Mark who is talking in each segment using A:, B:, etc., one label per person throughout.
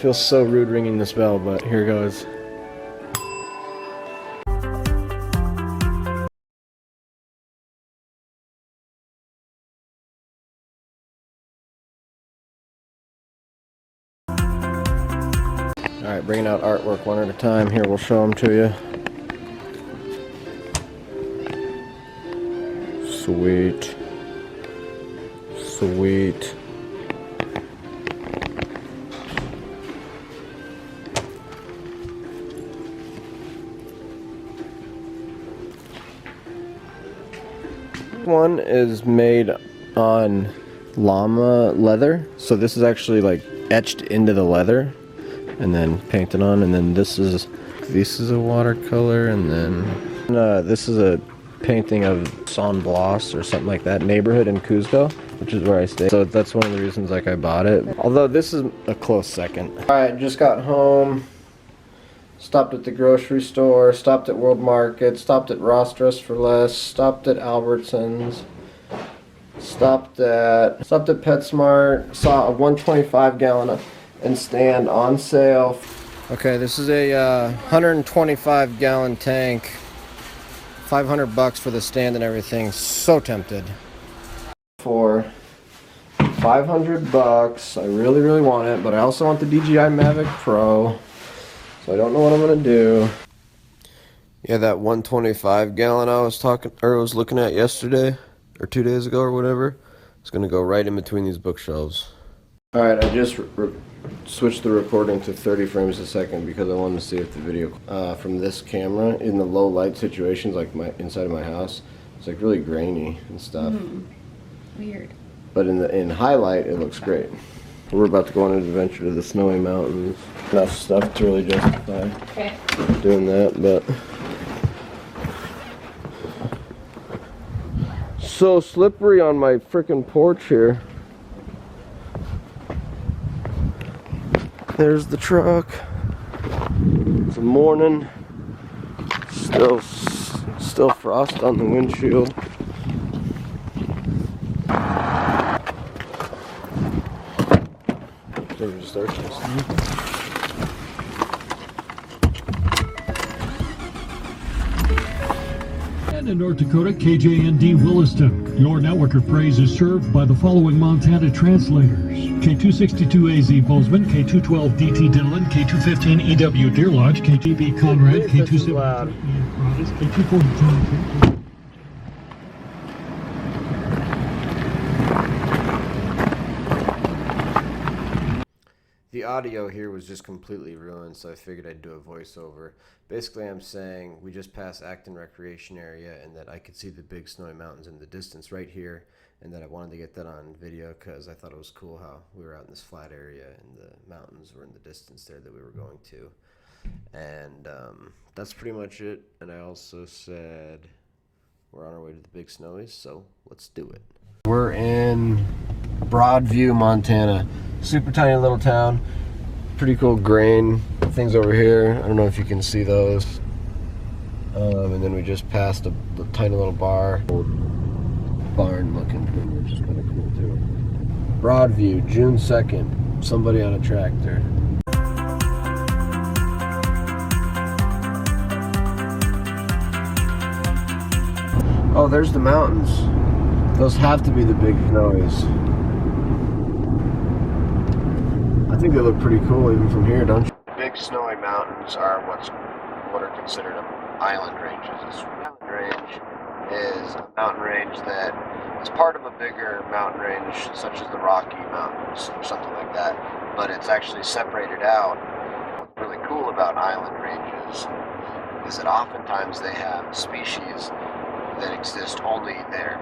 A: feels so rude ringing this bell, but here goes. Alright, bringing out artwork one at a time. Here, we'll show them to you. Sweet. Sweet. One is made on llama leather, so this is actually like etched into the leather and then painted on, and then this is a watercolor, and then this is a painting of San Blas or something like that, neighborhood in Cuzco, which is where I stay. So that's one of the reasons like I bought it, although this is a close second. Alright, just got home, stopped at the grocery store, stopped at World Market, stopped at Ross Dress for Less, stopped at Albertsons, stopped at PetSmart, saw a 125 gallon and stand on sale. Okay, this is a 125 gallon tank, $500 for the stand and everything. So tempted. For $500, I really want it, but I also want the DJI Mavic Pro, so I don't know what I'm gonna do. Yeah, that 125 gallon I was looking at yesterday or 2 days ago or whatever, it's gonna go right in between these bookshelves. All right, I just switched the recording to 30 frames a second because I wanted to see if the video from this camera in the low light situations, like inside of my house, it's like really grainy and stuff.
B: Weird.
A: But in highlight, it looks great. We're about to go on an adventure to the snowy mountains. Enough stuff to really justify doing that, but so slippery on my freaking porch here. There's the truck. It's the morning. Still frost on the windshield. Maybe just start this.
C: And in North Dakota, KJND Williston. Your network of praise is served by the following Montana translators. K262AZ Bozeman, K212DT Dillon, K215 EW Deer Lodge, KTB Conrad, K217 K242.
A: The audio here was just completely ruined, so I figured I'd do a voiceover. Basically, I'm saying we just passed Acton Recreation Area and that I could see the big snowy mountains in the distance right here, and that I wanted to get that on video because I thought it was cool how we were out in this flat area and the mountains were in the distance there that we were going to. And that's pretty much it. And I also said we're on our way to the big snowies, so let's do it. We're in Broadview, Montana. Super tiny little town. Pretty cool grain things over here. I don't know if you can see those. And then we just passed a tiny little barn looking thing, which is kind of cool too. Broadview, June 2nd. Somebody on a tractor. Oh, there's the mountains. Those have to be the big snowies. I think they look pretty cool even from here, don't you? Big snowy mountains are what are considered island ranges. This island range is a mountain range that is part of a bigger mountain range, such as the Rocky Mountains or something like that, but it's actually separated out. What's really cool about island ranges is that oftentimes they have species that exist only there.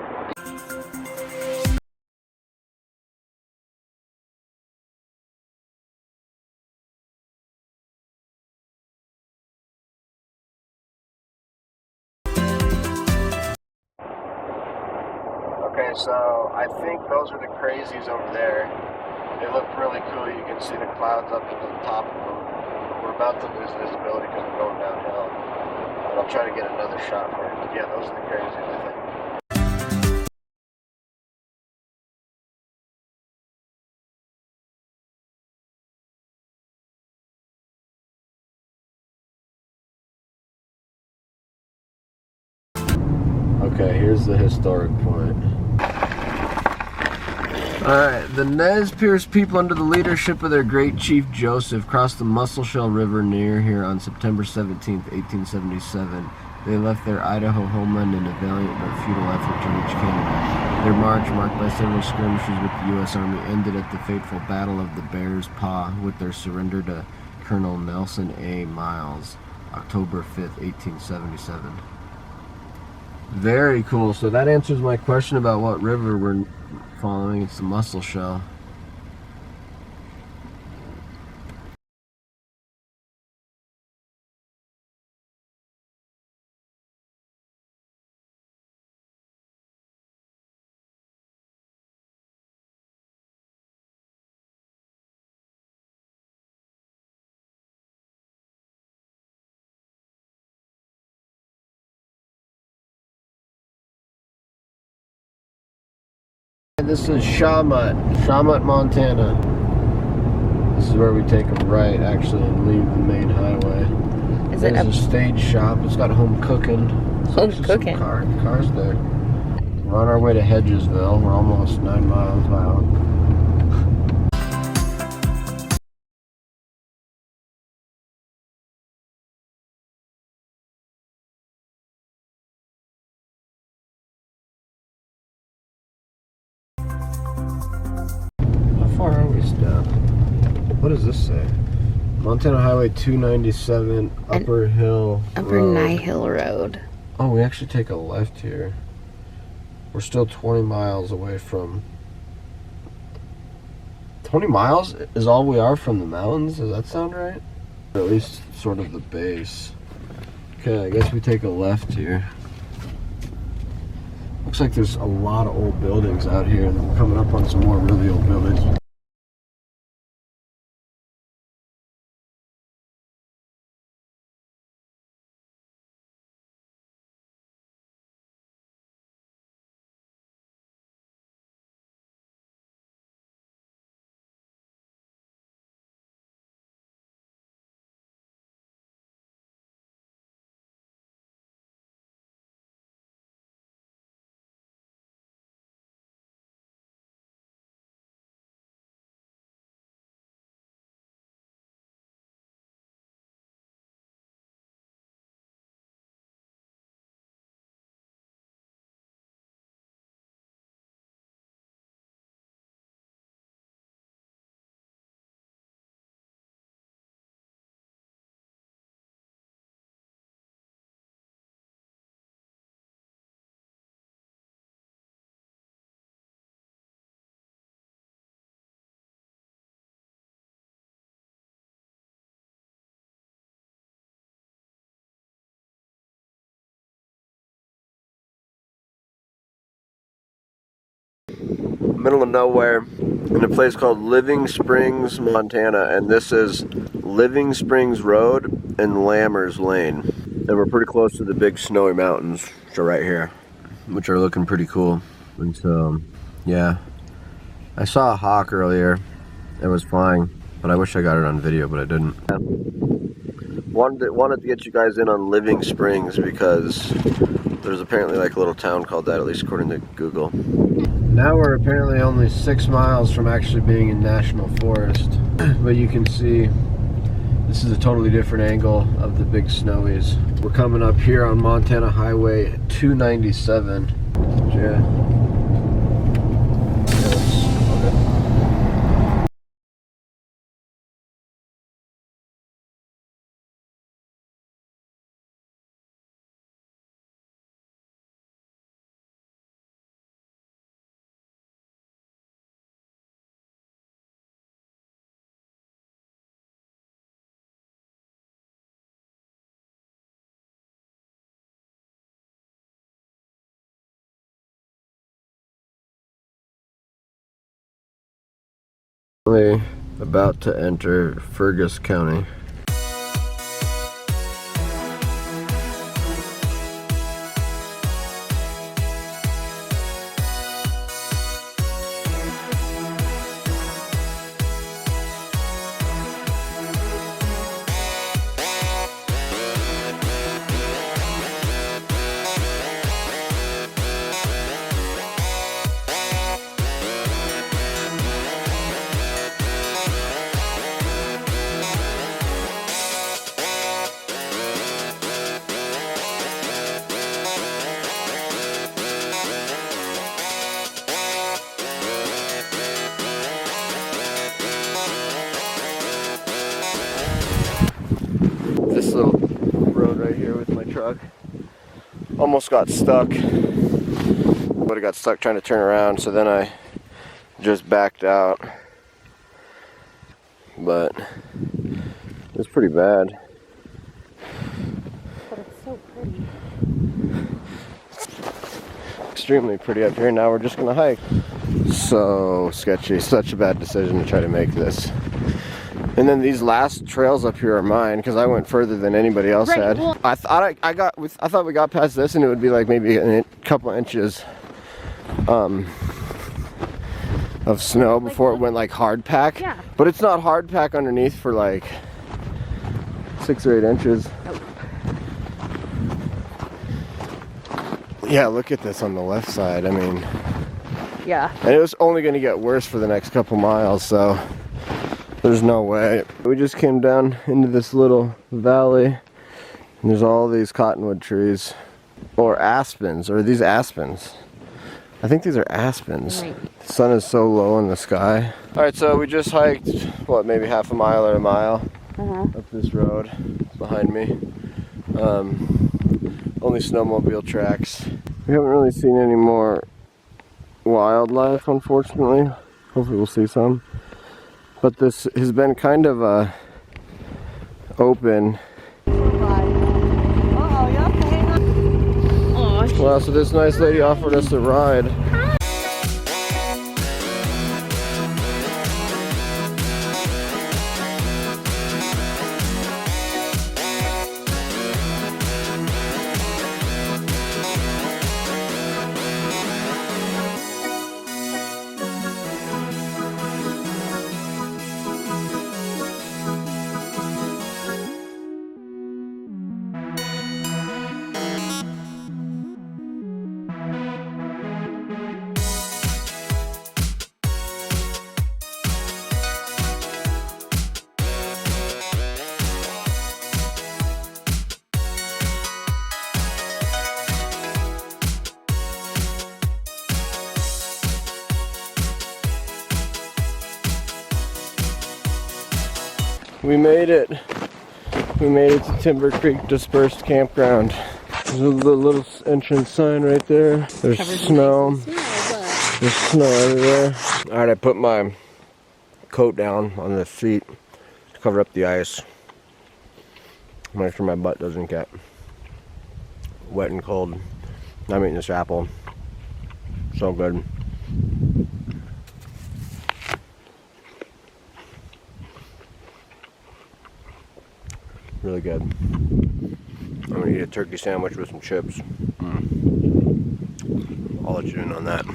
A: Okay, so I think those are the crazies over there. They look really cool. You can see the clouds up to the top of them. We're about to lose visibility because we're going downhill. But I'll try to get another shot for it. Yeah, those are the crazies, I think. Okay, here's the historic point. Alright, the Nez Perce people under the leadership of their great chief Joseph crossed the Musselshell River near here on September 17th, 1877. They left their Idaho homeland in a valiant but futile effort to reach Canada. Their march, marked by several skirmishes with the U.S. Army, ended at the fateful Battle of the Bear's Paw with their surrender to Colonel Nelson A. Miles, October 5th, 1877. Very cool. So that answers my question about what river we're following. It's the Musselshell. This is Shawmut, Montana. This is where we take a right, actually, and leave the main highway. There's a stage shop. It's got home cooking.
B: Home cooking.
A: Cars there. We're on our way to Hedgesville. We're almost 9 miles out. How far are we still? What does this say? Montana Highway 297, Upper Hill Road.
B: Nihil Road.
A: Oh, we actually take a left here. We're still 20 miles away from... 20 miles is all we are from the mountains? Does that sound right? Or at least sort of the base. Okay, I guess we take a left here. Looks like there's a lot of old buildings out here, and then we're coming up on some more really old buildings. Middle of nowhere in a place called Living Springs, Montana, and this is Living Springs Road and Lammers Lane, and we're pretty close to the big snowy mountains, which are right here, which are looking pretty cool. And so yeah, I saw a hawk earlier. It was flying, but I wish I got it on video, but I didn't. Wanted to get you guys in on Living Springs because there's apparently like a little town called that, at least according to Google. Now we're apparently only 6 miles from actually being in National Forest, but you can see this is a totally different angle of the big snowies. We're coming up here on Montana Highway 297. Yeah. We're about to enter Fergus County. little road right here with my truck. Almost got stuck. But I got stuck trying to turn around, so then I just backed out. But it's pretty bad.
B: But it's so pretty.
A: Extremely pretty up here. Now we're just gonna hike. So sketchy. Such a bad decision to try to make this. And then these last trails up here are mine because I went further than anybody else
B: Right,
A: had.
B: well,
A: I thought we got past this and it would be like maybe a couple inches of snow before it went like hard pack.
B: Yeah.
A: But it's not hard pack underneath for like 6 or 8 inches.
B: Nope.
A: Yeah, look at this on the left side. I mean,
B: Yeah.
A: and it was only going to get worse for the next couple miles, so there's no way. We just came down into this little valley, and there's all these cottonwood trees, or aspens, or these aspens. I think these are aspens.
B: Right.
A: The sun is so low in the sky. All right, so we just hiked, what, maybe half a mile or a mile up this road behind me. Only snowmobile tracks. We haven't really seen any more wildlife, unfortunately. Hopefully we'll see some. But this has been kind of open. Wow, so this nice lady offered us a ride. We made it. We made it to Timber Creek Dispersed Campground. There's a little entrance sign right there. There's snow. There's snow everywhere. Alright, I put my coat down on the feet to cover up the ice. Make sure my butt doesn't get wet and cold. I'm eating this apple. So good. Really good. I'm gonna eat a turkey sandwich with some chips. I'll let you in on that.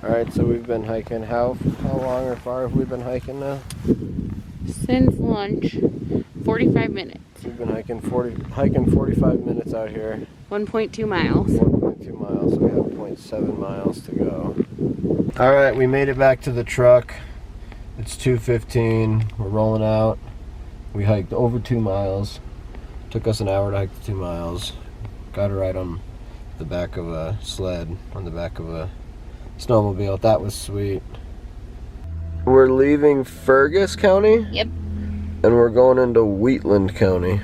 A: Alright, so we've been hiking. How long or far have we been hiking now?
B: Since lunch, 45 minutes.
A: We've been hiking 45 minutes out here.
B: 1.2 miles.
A: 1.2 miles, so we have 0.7 miles to go. Alright, we made it back to the truck. It's 2:15. We're rolling out. We hiked over 2 miles. Took us an hour to hike the 2 miles. Got a ride on the back of a sled, on the back of a snowmobile. That was sweet. We're leaving Fergus County?
B: Yep.
A: And we're going into Wheatland County.